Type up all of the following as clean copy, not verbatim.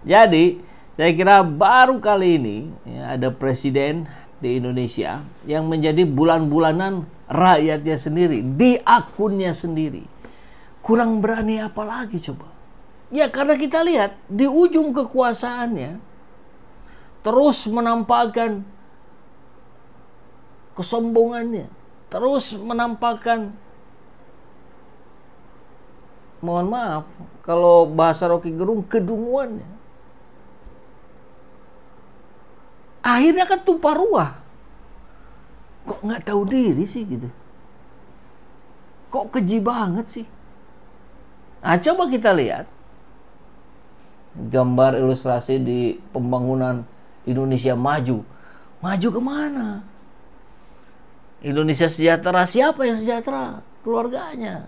Jadi saya kira baru kali ini ya, ada presiden di Indonesia yang menjadi bulan-bulanan rakyatnya sendiri, di akunnya sendiri. Kurang berani apa lagi coba? Ya karena kita lihat di ujung kekuasaannya terus menampakkan kesombongannya, terus menampakkan, mohon maaf kalau bahasa Rocky Gerung, kedunguannya. Akhirnya kan tumpah ruah. Kok nggak tahu diri sih gitu? Kok keji banget sih? Nah, coba kita lihat gambar ilustrasi di pembangunan Indonesia maju. Maju kemana? Indonesia sejahtera, siapa yang sejahtera? Keluarganya.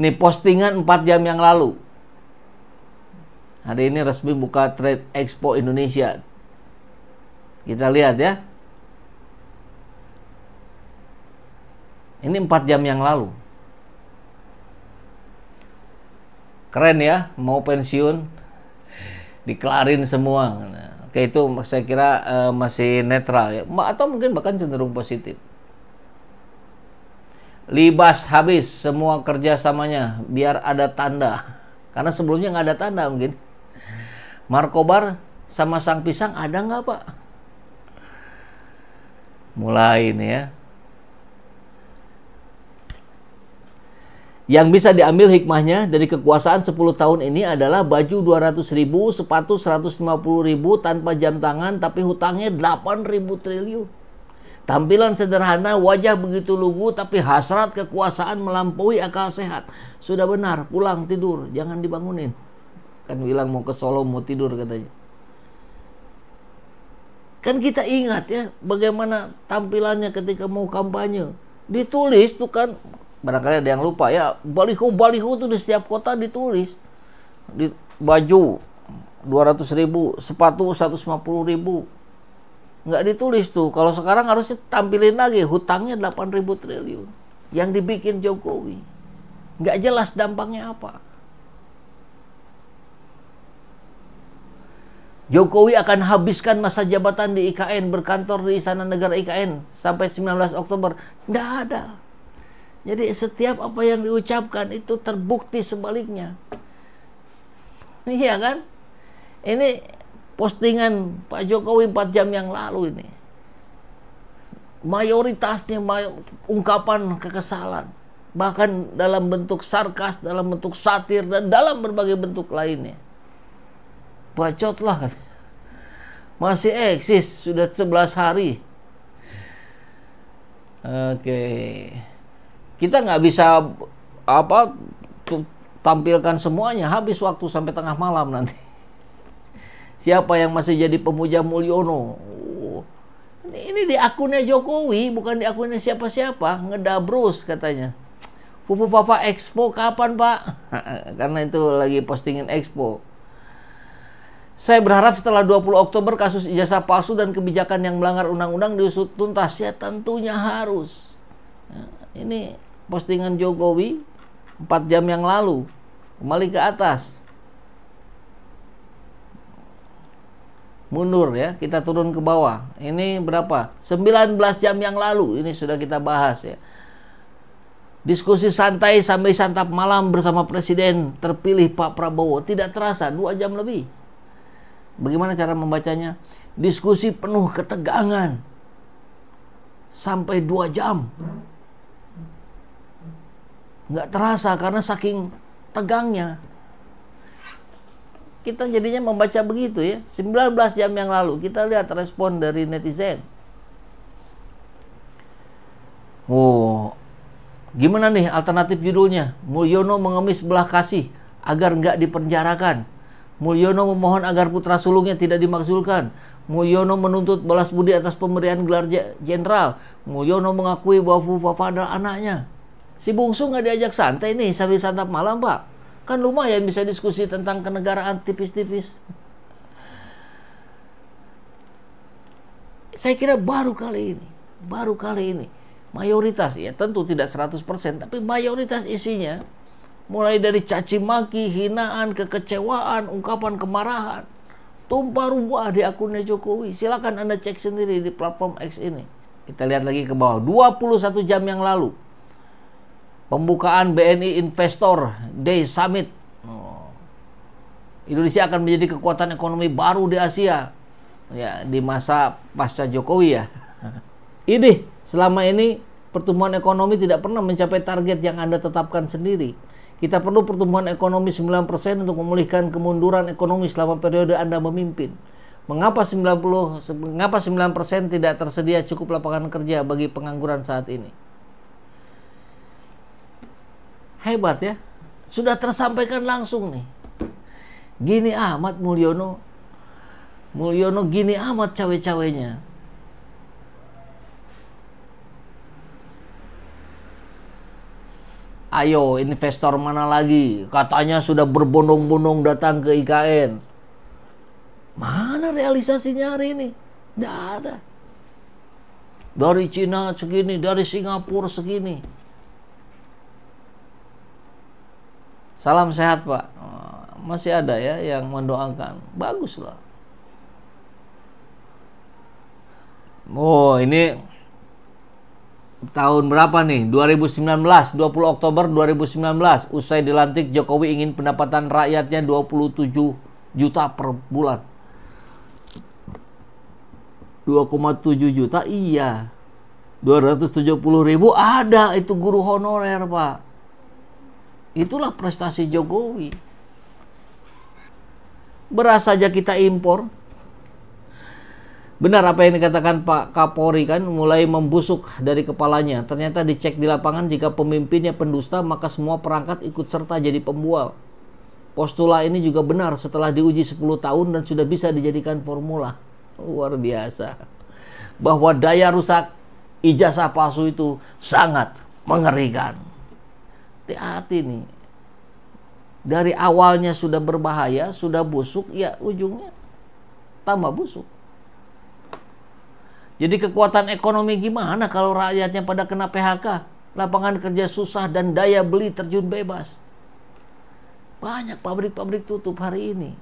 Ini postingan 4 jam yang lalu. Hari ini resmi buka Trade Expo Indonesia. Kita lihat ya. Ini 4 jam yang lalu. Keren ya, mau pensiun dikelarin semua. Nah, oke, itu saya kira masih netral ya. Atau mungkin bahkan cenderung positif. Libas habis semua kerjasamanya biar ada tanda. Karena sebelumnya nggak ada tanda mungkin. Markobar sama Sang Pisang ada nggak Pak? Mulai ini ya. Yang bisa diambil hikmahnya dari kekuasaan 10 tahun ini adalah baju 200.000, sepatu 150.000 tanpa jam tangan, tapi hutangnya 8.000 triliun. Tampilan sederhana, wajah begitu lugu, tapi hasrat kekuasaan melampaui akal sehat. Sudah benar, pulang tidur, jangan dibangunin. Kan bilang mau ke Solo, mau tidur katanya. Kan kita ingat ya, bagaimana tampilannya ketika mau kampanye. Ditulis tuh kan, barangkali ada yang lupa ya, baliho-baliho tuh di setiap kota ditulis. Di baju 200.000, sepatu 150.000. Nggak ditulis tuh. Kalau sekarang harusnya tampilin lagi, hutangnya 8.000 triliun. Yang dibikin Jokowi. Nggak jelas dampaknya apa. Jokowi akan habiskan masa jabatan di IKN, berkantor di Istana Negara IKN sampai 19 Oktober. Nggak ada. Jadi setiap apa yang diucapkan itu terbukti sebaliknya. Iya kan? Ini postingan Pak Jokowi 4 jam yang lalu ini. Mayoritasnya ungkapan kekesalan. Bahkan dalam bentuk sarkas, dalam bentuk satir, dan dalam berbagai bentuk lainnya. Bacotlah. Masih eksis, sudah 11 hari. Oke. Kita nggak bisa tampilkan semuanya, habis waktu sampai tengah malam nanti. Siapa yang masih jadi pemuja Mulyono? Ini di akunnya Jokowi, bukan di akunnya siapa-siapa. Ngedabrus katanya. Pupu Papa Expo kapan Pak? Karena itu lagi postingin Expo. Saya berharap setelah 20 Oktober kasus ijazah palsu dan kebijakan yang melanggar undang-undang diusut tuntas. Ya tentunya harus. Ini postingan Jokowi 4 jam yang lalu. Kembali ke atas. Mundur ya, kita turun ke bawah. Ini berapa? 19 jam yang lalu. Ini sudah kita bahas ya. Diskusi santai sampai santap malam bersama Presiden terpilih Pak Prabowo. Tidak terasa 2 jam lebih. Bagaimana cara membacanya? Diskusi penuh ketegangan. Sampai 2 jam. Nggak terasa karena saking tegangnya. Kita jadinya membaca begitu ya. 19 jam yang lalu kita lihat respon dari netizen. Oh, gimana nih alternatif judulnya? Mulyono mengemis belah kasih agar nggak dipenjarakan. Mulyono memohon agar putra sulungnya tidak dimakzulkan. Mulyono menuntut balas budi atas pemberian gelar jenderal. Mulyono mengakui bahwa Fufafa adalah anaknya. Si bungsu nggak diajak santai nih sambil santap malam Pak. Kan lumayan bisa diskusi tentang kenegaraan tipis-tipis. Saya kira baru kali ini mayoritas ya, tentu tidak 100%, tapi mayoritas isinya Mulai dari caci maki, hinaan, kekecewaan, ungkapan kemarahan. Tumpah ruah di akunnya Jokowi. Silakan Anda cek sendiri di platform X ini. Kita lihat lagi ke bawah. 21 jam yang lalu. Pembukaan BNI Investor Day Summit. Indonesia akan menjadi kekuatan ekonomi baru di Asia. Ya, di masa pasca Jokowi ya. Ini selama ini pertumbuhan ekonomi tidak pernah mencapai target yang Anda tetapkan sendiri. Kita perlu pertumbuhan ekonomi 9% untuk memulihkan kemunduran ekonomi selama periode Anda memimpin. Mengapa 9% tidak tersedia cukup lapangan kerja bagi pengangguran saat ini? Hebat ya. Sudah tersampaikan langsung nih. Gini amat Mulyono. Mulyono gini amat cawe-cawenya. Ayo, investor mana lagi? Katanya sudah berbondong-bondong datang ke IKN. Mana realisasinya hari ini? Tidak ada. Dari Cina segini, dari Singapura segini. Salam sehat, Pak. Masih ada ya yang mendoakan. Baguslah. Oh, ini tahun berapa nih? 2019, 20 Oktober 2019. Usai dilantik, Jokowi ingin pendapatan rakyatnya 27 juta per bulan. 2,7 juta, iya. 270 ribu ada, itu guru honorer, Pak. Itulah prestasi Jokowi. Beras saja kita impor. Benar apa yang dikatakan Pak Kapolri kan, mulai membusuk dari kepalanya. Ternyata dicek di lapangan, jika pemimpinnya pendusta, maka semua perangkat ikut serta jadi pembual. Postula ini juga benar setelah diuji 10 tahun dan sudah bisa dijadikan formula. Luar biasa. Bahwa daya rusak ijazah palsu itu sangat mengerikan. Hati-hati nih. Dari awalnya sudah berbahaya, sudah busuk, ya ujungnya tambah busuk. Jadi kekuatan ekonomi gimana kalau rakyatnya pada kena PHK? Lapangan kerja susah dan daya beli terjun bebas. Banyak pabrik-pabrik tutup hari ini.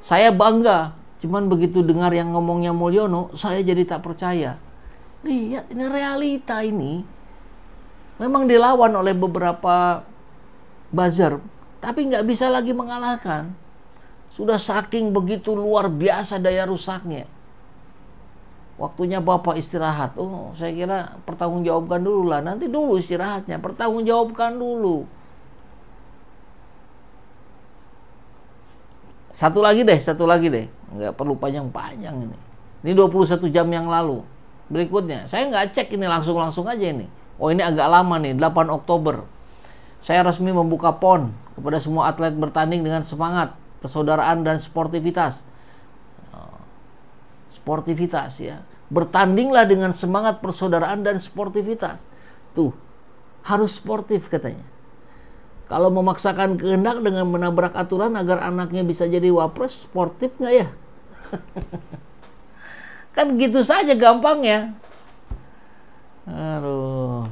Saya bangga, cuman begitu dengar yang ngomongnya Mulyono, saya jadi tak percaya. Lihat, ini realita ini. Memang dilawan oleh beberapa buzzer, tapi nggak bisa lagi mengalahkan. Sudah saking begitu luar biasa daya rusaknya. Waktunya Bapak istirahat. Oh, saya kira pertanggungjawabkan dulu lah. Nanti dulu istirahatnya, pertanggungjawabkan dulu. Satu lagi deh. Nggak perlu panjang-panjang ini. Ini 21 jam yang lalu. Berikutnya, saya nggak cek ini langsung aja ini. Oh, ini agak lama nih, 8 Oktober. Saya resmi membuka PON kepada semua atlet bertanding dengan semangat, persaudaraan dan sportivitas. Sportivitas ya. Bertandinglah dengan semangat persaudaraan dan sportivitas. Tuh, harus sportif katanya. Kalau memaksakan kehendak dengan menabrak aturan agar anaknya bisa jadi wapres, sportif nggak ya? Kan gitu saja gampangnya. Aduh.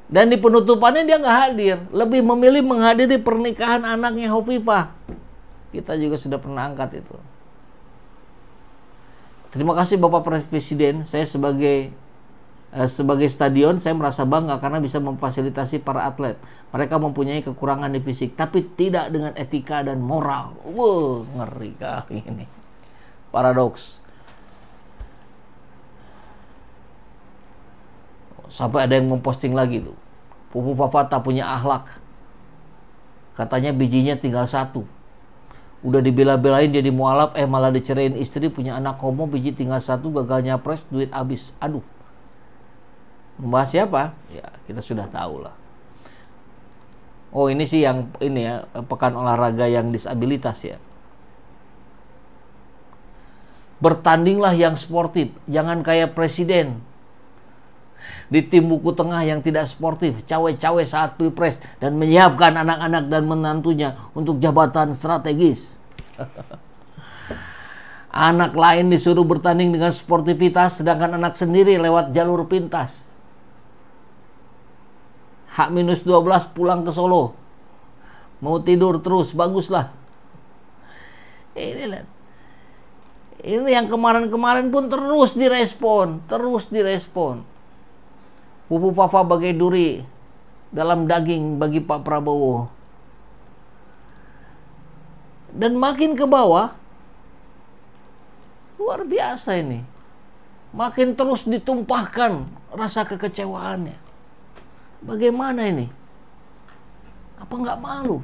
Dan di penutupannya dia nggak hadir. Lebih memilih menghadiri pernikahan anaknya Hovifah. Kita juga sudah pernah angkat itu. Terima kasih Bapak Presiden. Saya sebagai stadion, saya merasa bangga karena bisa memfasilitasi para atlet. Mereka mempunyai kekurangan di fisik, tapi tidak dengan etika dan moral. Wah, ngeri kali ini. Paradoks. Sampai ada yang memposting lagi tuh. Pupu Papa tak punya akhlak. Katanya bijinya tinggal 1. Udah dibela-belain jadi mualaf, malah diceraiin istri, punya anak homo, biji tinggal 1, gagal nyapres, duit habis. Aduh. Membahas siapa? Ya, kita sudah tahu lah. Oh, ini sih yang ini ya, pekan olahraga yang disabilitas ya. Bertandinglah yang sportif, jangan kayak presiden di tim buku tengah yang tidak sportif, cawe-cawe saat pilpres dan menyiapkan anak-anak dan menantunya untuk jabatan strategis. Anak lain disuruh bertanding dengan sportivitas, sedangkan anak sendiri lewat jalur pintas. H-12 pulang ke Solo. Mau tidur terus, baguslah. Ini yang kemarin-kemarin pun terus direspon. Pupuk Fafa bagai duri dalam daging bagi Pak Prabowo. Dan makin ke bawah, luar biasa ini. Makin terus ditumpahkan rasa kekecewaannya. Bagaimana ini? Apa nggak malu?